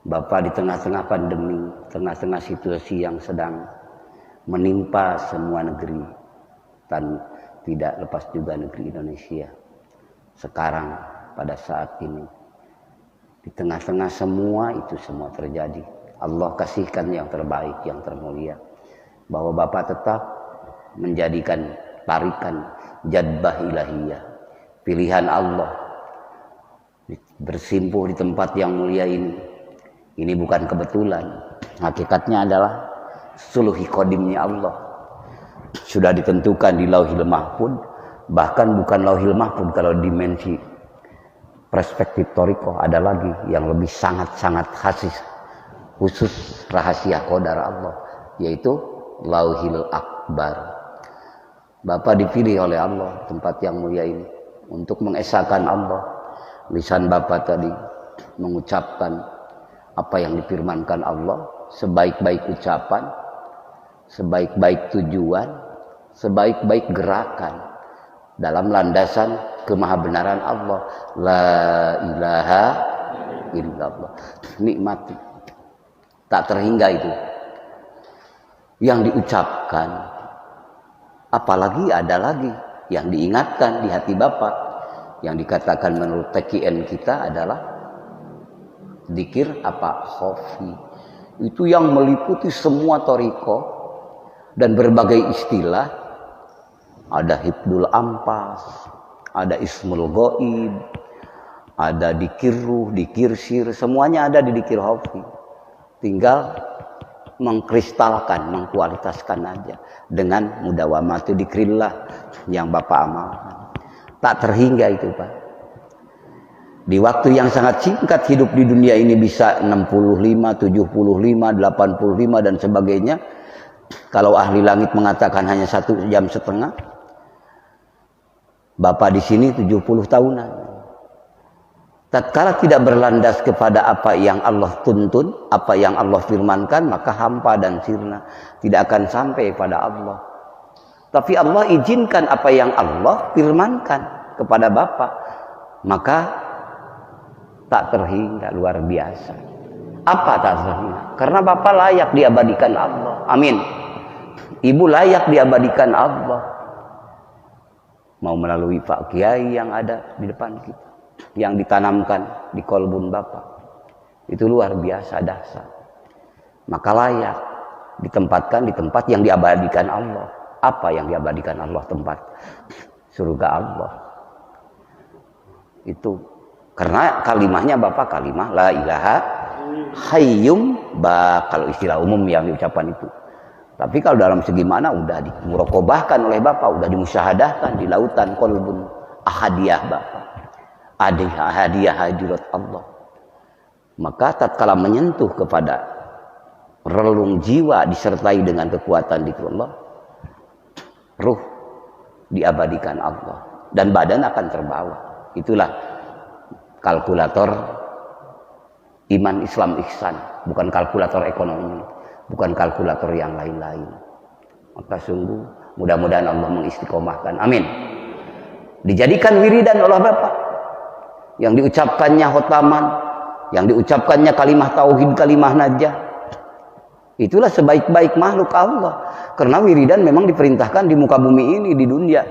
Bapak di tengah-tengah pandemi, tengah-tengah situasi yang sedang menimpa semua negeri, dan tidak lepas juga negeri Indonesia. Sekarang pada saat ini, di tengah-tengah semua itu semua terjadi, Allah kasihkan yang terbaik, yang termulia, bahwa Bapak tetap menjadikan tarikan jadbah ilahiyah, pilihan Allah, bersimpuh di tempat yang mulia ini. Ini bukan kebetulan, hakikatnya adalah suluhi qadimnya Allah. Sudah ditentukan di Lauhil Mahfuz, bahkan bukan Lauhil Mahfuz, kalau dimensi perspektif Thariqah ada lagi yang lebih sangat-sangat khusus rahasia qadar Allah, yaitu Lauhil Akbar. Bapak dipilih oleh Allah tempat yang mulia ini untuk mengesahkan Allah. Lisan Bapak tadi mengucapkan apa yang difirmankan Allah, sebaik-baik ucapan, sebaik-baik tujuan, sebaik-baik gerakan dalam landasan kemahabenaran Allah. La ilaha illallah. Nikmati, tak terhingga itu yang diucapkan, apalagi ada lagi yang diingatkan di hati Bapak. Yang dikatakan menurut TKN kita adalah dzikir apa? Khafi. Itu yang meliputi semua thariqah dan berbagai istilah. Ada hibdul ampas, ada ismul ghaib, ada dzikir ruh, dzikir sir, semuanya ada di dzikir khafi. Tinggal mengkristalkan, mengkualitaskan aja dengan mudawamatu dzikrillah yang Bapak amalkan. Tak terhingga itu, Pak. Di waktu yang sangat singkat hidup di dunia ini bisa 65, 75, 85 dan sebagainya. Kalau ahli langit mengatakan hanya 1,5 jam, Bapak di sini 70 tahunan. Tatkala tidak berlandas kepada apa yang Allah tuntun, apa yang Allah firmankan, maka hampa dan sirna, tidak akan sampai pada Allah. Tapi Allah izinkan apa yang Allah firmankan kepada Bapak, maka tak terhingga, luar biasa. Apa tak terhingga? Karena Bapak layak diabadikan Allah. Amin. Ibu layak diabadikan Allah. Mau melalui Pak Kiai yang ada di depan kita, yang ditanamkan di kolbun Bapak, itu luar biasa dahsyat. Maka layak ditempatkan di tempat yang diabadikan Allah. Apa yang diabadikan Allah? Tempat surga Allah. Itu karena kalimahnya Bapak kalimah la ilaha hayyum ba, kalau istilah umum yang diucapkan itu. Tapi kalau dalam segi mana udah dimuraqabahkan oleh Bapak, udah dimusyahadahkan di lautan qalbun ahadiyah Bapak. Ahadiyah hadirat Allah. Maka tatkala menyentuh kepada relung jiwa disertai dengan kekuatan dzikrullah, ruh diabadikan Allah dan badan akan terbawa. Itulah kalkulator iman Islam ihsan, bukan kalkulator ekonomi, bukan kalkulator yang lain-lain. Maka sungguh mudah-mudahan Allah mengistiqomahkan. Amin. Dijadikan wiridan oleh Bapak, yang diucapkannya khotaman, yang diucapkannya kalimah tauhid, kalimah najah. Itulah sebaik-baik makhluk Allah. Karena wiridan memang diperintahkan di muka bumi ini, di dunia,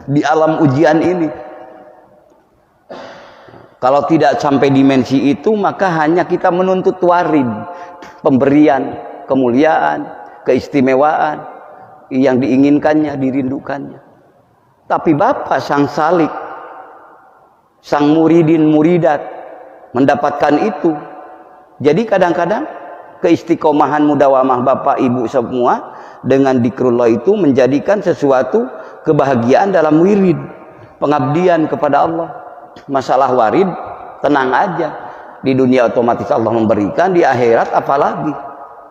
di alam ujian ini. Kalau tidak sampai dimensi itu, maka hanya kita menuntut warid, pemberian, kemuliaan, keistimewaan yang diinginkannya, dirindukannya. Tapi Bapak sang salik, sang muridin muridat mendapatkan itu. Jadi kadang-kadang keistiqomahan mudawamah Bapak Ibu semua dengan dzikrullah itu menjadikan sesuatu kebahagiaan dalam wirid, pengabdian kepada Allah. Masalah warid tenang aja, di dunia otomatis Allah memberikan, di akhirat apalagi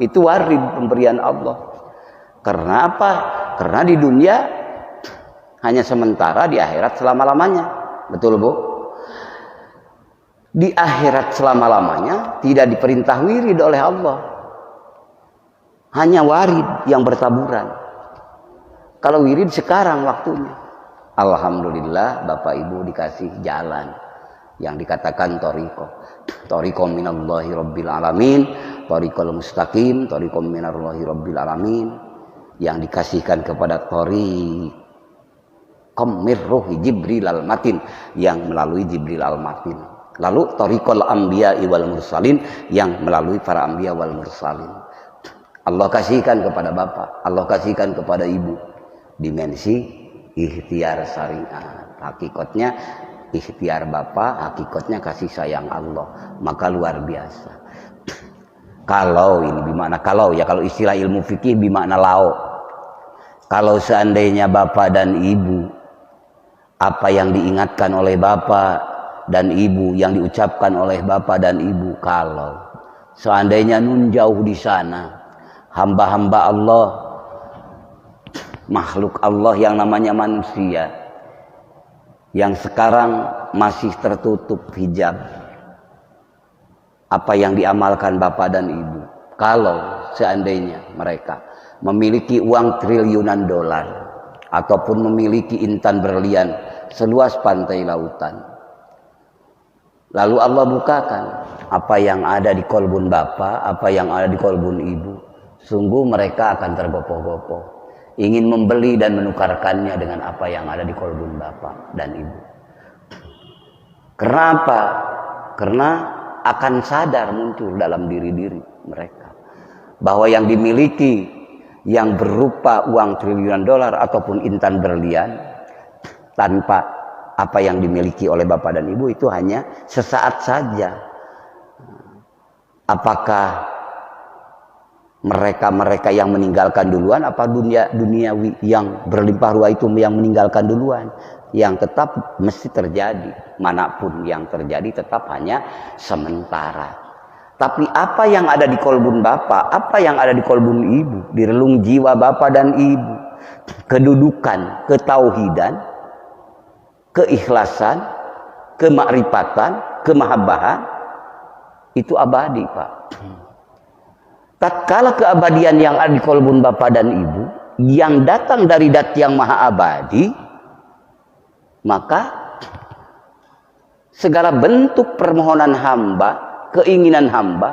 itu warid pemberian Allah. Karena apa? Karena di dunia hanya sementara, di akhirat selama-lamanya. Betul Bu? Di akhirat selama-lamanya tidak diperintah wirid oleh Allah, hanya warid yang bertaburan. Kalau wirid sekarang waktunya, alhamdulillah Bapak Ibu dikasih jalan yang dikatakan thariqo minallahi rabbil alamin, thariqul mustaqim, thariqo minallahi rabbil alamin, yang dikasihkan kepada thariqom mirruhi Jibril al-Matin, yang melalui Jibril al-Matin. Lalu thariqul anbiya'i wal mursalin, yang melalui para anbiya wal mursalin. Allah kasihkan kepada bapak, Allah kasihkan kepada ibu dimensi ikhtiar syariat. Hakikatnya ikhtiar bapak, hakikatnya kasih sayang Allah. Maka luar biasa. Kalau ini bermakna kalau ya, kalau istilah ilmu fikih bermakna lau. Kalau seandainya bapak dan ibu, apa yang diingatkan oleh bapak dan ibu, yang diucapkan oleh bapak dan ibu, kalau seandainya nun jauh di sana, hamba-hamba Allah, makhluk Allah yang namanya manusia, yang sekarang masih tertutup hijab, apa yang diamalkan bapak dan ibu, kalau seandainya mereka memiliki uang triliunan dolar ataupun memiliki intan berlian seluas pantai lautan, lalu Allah bukakan apa yang ada di kolbun bapak, apa yang ada di kolbun ibu, sungguh mereka akan tergopoh-gopoh ingin membeli dan menukarkannya dengan apa yang ada di kolbun bapak dan ibu. Kenapa? Karena akan sadar muncul dalam diri-diri mereka bahwa yang dimiliki yang berupa uang triliunan dolar ataupun intan berlian tanpa apa yang dimiliki oleh bapak dan ibu itu hanya sesaat saja. Apakah mereka yang meninggalkan duluan, apa duniawi yang berlimpah ruah itu yang meninggalkan duluan? Yang tetap mesti terjadi, manapun yang terjadi tetap hanya sementara. Tapi apa yang ada di kolbun bapak, apa yang ada di kolbun ibu, di relung jiwa bapak dan ibu, kedudukan, ketauhidan, keikhlasan, kemakrifatan, kemahabbahan, itu abadi, Pak. Tatkala keabadian yang ada di kolbun bapak dan ibu yang datang dari Dat yang maha abadi, maka segala bentuk permohonan hamba, keinginan hamba,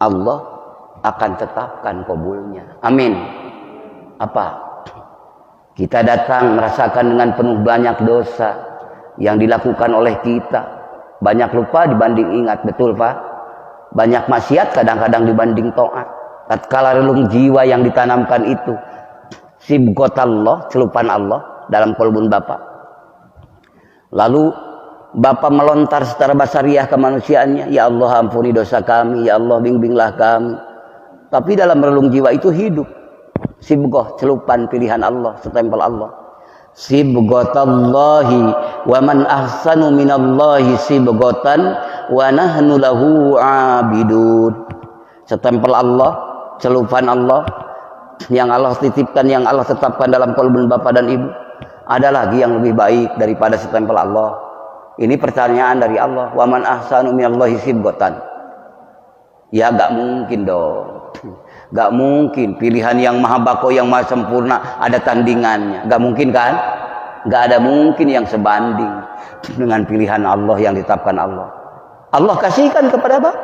Allah akan tetapkan kabulnya. Amin. Apa? Kita datang merasakan dengan penuh banyak dosa yang dilakukan oleh kita, banyak lupa dibanding ingat, betul Pak? Banyak maksiat kadang-kadang dibanding taat. Tatkala relung jiwa yang ditanamkan itu sibghatallah, celupan Allah dalam kolbun bapak, lalu bapak melontar secara basariah kemanusiaannya, ya Allah ampuni dosa kami, ya Allah bimbinglah kami. Tapi dalam relung jiwa itu hidup sibghah, celupan pilihan Allah, setempel Allah. Sibghatallahi wa man ahsanu minallahi sibghatan wa nahnu lahu abidun. Setempel Allah, celupan Allah yang Allah titipkan, yang Allah tetapkan dalam kolbun bapak dan ibu. Ada lagi yang lebih baik daripada setempel Allah? Ini pertanyaan dari Allah. Wa man ahsanu minallahi sibghatan. Ya gak mungkin dong. Gak mungkin pilihan yang maha bako, yang maha sempurna ada tandingannya. Gak mungkin kan? Gak ada mungkin yang sebanding dengan pilihan Allah yang ditetapkan Allah. Allah kasihkan kepada bapak.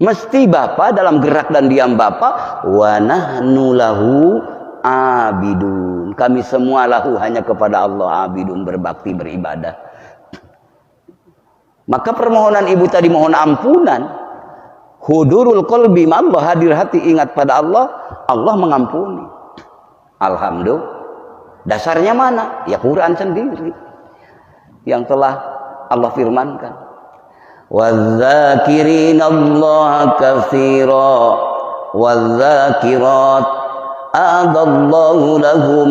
Mesti bapak dalam gerak dan diam bapak, wa nahnu lahu abidun. Kami semua lahu, hanya kepada Allah abidun, berbakti, beribadah. Maka permohonan ibu tadi mohon ampunan. Hudurul qalbi, Allah hadir hati ingat pada Allah, Allah mengampuni. Alhamdulillah. Dasarnya mana? Ya Quran sendiri yang telah Allah firmankan. Wadz-dzakirinallaha katsira wadz-dzakirat a'adallahu lahum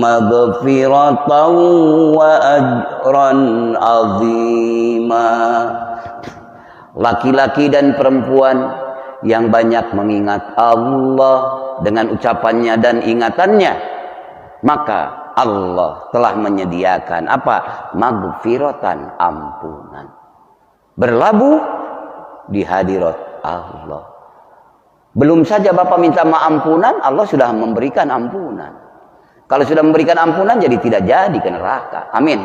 maghfiratan wa ajran 'azima. Laki-laki dan perempuan yang banyak mengingat Allah dengan ucapannya dan ingatannya, maka Allah telah menyediakan apa? Maghfiratan, ampunan. Berlabuh di hadirat Allah. Belum saja bapak minta ampunan, Allah sudah memberikan ampunan. Kalau sudah memberikan ampunan, jadi tidak jadi ke neraka. Amin.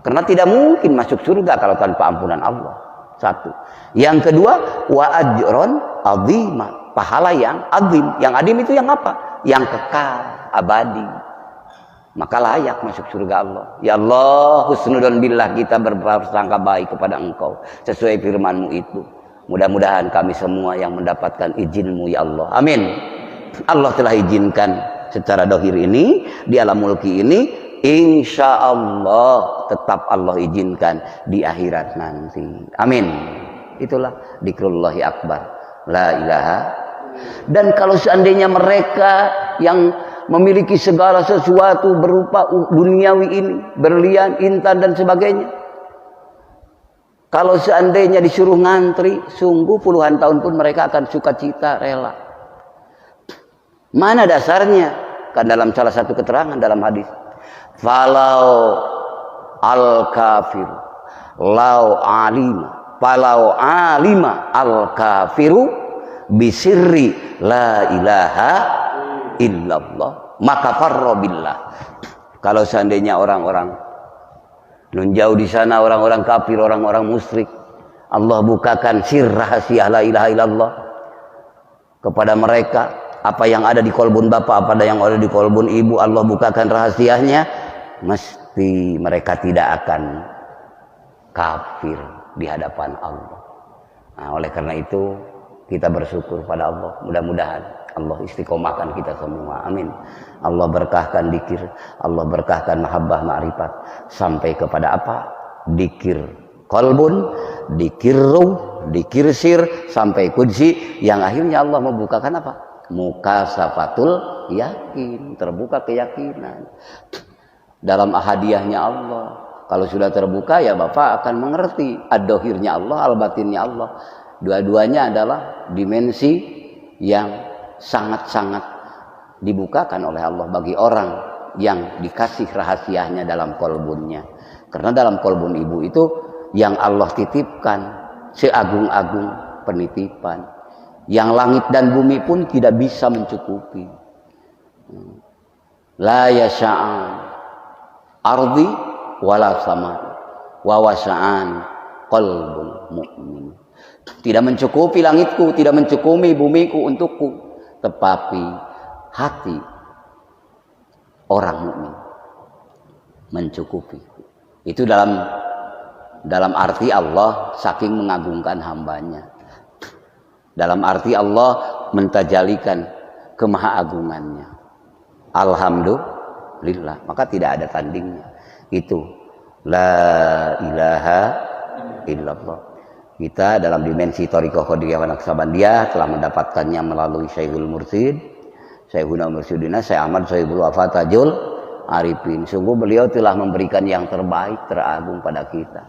Karena tidak mungkin masuk surga kalau tanpa ampunan Allah. Satu. Yang kedua, wa ajron azima, pahala yang azim. Yang azim itu yang apa? Yang kekal, abadi. Maka layak masuk surga Allah. Ya Allah, husnudon billah, kita berprasangka baik kepada Engkau sesuai firman-Mu itu. Mudah-mudahan kami semua yang mendapatkan izin-Mu ya Allah. Amin. Allah telah izinkan secara dohir ini, di alam mulki ini, insya Allah tetap Allah izinkan di akhirat nanti. Amin. Itulah dzikrullahi akbar, la ilaha. Dan kalau seandainya mereka yang memiliki segala sesuatu berupa duniawi ini, berlian, intan dan sebagainya, kalau seandainya disuruh ngantri, sungguh puluhan tahun pun mereka akan sukacita, rela. Mana dasarnya? Kan dalam salah satu keterangan dalam hadis, falau al kafir lau alima, falau alima al kafiru bisirri la ilaha illallah maka farra billah. Kalau seandainya orang-orang nun jauh di sana, orang-orang kafir, orang-orang musyrik, Allah bukakan sir rahasia la ilaha illallah kepada mereka, apa yang ada di kolbun bapak, apa yang ada di kolbun ibu, Allah bukakan rahasianya, mesti mereka tidak akan kafir di hadapan Allah. Nah, oleh karena itu kita bersyukur pada Allah. Mudah-mudahan Allah istiqomahkan kita semua. Amin. Allah berkahkan dikir, Allah berkahkan mahabbah ma'rifat sampai kepada apa? Dikir kolbun, dikir ruh, dikir sir sampai kudsi, yang akhirnya Allah membukakan apa? Mukasafatul yakin, terbuka keyakinan dalam ahadiyahnya Allah. Kalau sudah terbuka ya Bapak akan mengerti ad-dohirnya Allah, al-batinnya Allah. Dua-duanya adalah dimensi yang sangat-sangat dibukakan oleh Allah bagi orang yang dikasih rahasianya dalam kolbunnya. Karena dalam kolbun ibu itu yang Allah titipkan seagung-agung penitipan, yang langit dan bumi pun tidak bisa mencukupi. La yasha'an ardi wala sama wa wasa'an qalbul mu'min. Tidak mencukupi langitku, tidak mencukupi bumiku untukku, tetapi hati orang mukmin mencukupi. Itu dalam arti Allah saking mengagungkan hambanya, dalam arti Allah mentajalikan kemahaagungannya. Alhamdulillah, maka tidak ada tandingnya. Itu la ilaha illallah. Kita dalam dimensi Thariqah Qadiriyah wa Naqsabandiyah telah mendapatkannya melalui Syekhul Mursyid, Syekhuna Mursyidina Syekh Ahmad Sohibul Wafa Tajul Arifin. Sungguh beliau telah memberikan yang terbaik, teragung pada kita.